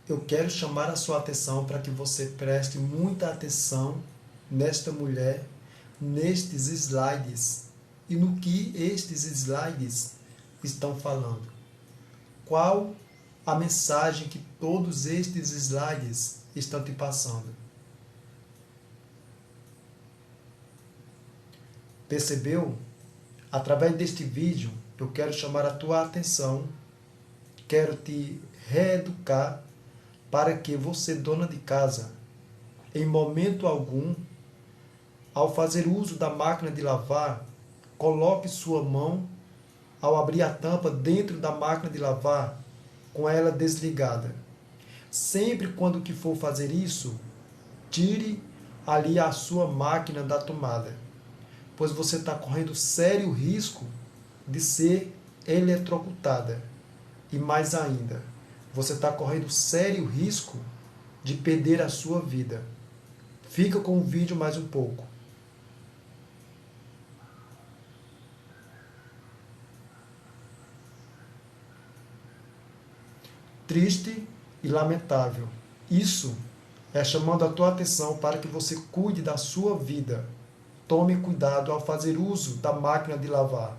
eu quero chamar a sua atenção para que você preste muita atenção nesta mulher, nestes slides e no que estes slides estão falando. Qual a mensagem que todos estes slides estão te passando? Percebeu? Através deste vídeo, eu quero chamar a tua atenção, quero te reeducar para que você, dona de casa, em momento algum, ao fazer uso da máquina de lavar, coloque sua mão, ao abrir a tampa dentro da máquina de lavar, com ela desligada. Sempre quando que for fazer isso, tire ali a sua máquina da tomada, pois você está correndo sério risco de ser eletrocutada. E mais ainda, você está correndo sério risco de perder a sua vida. Fica com o vídeo mais um pouco. Triste e lamentável. Isso é chamando a tua atenção para que você cuide da sua vida. Tome cuidado ao fazer uso da máquina de lavar.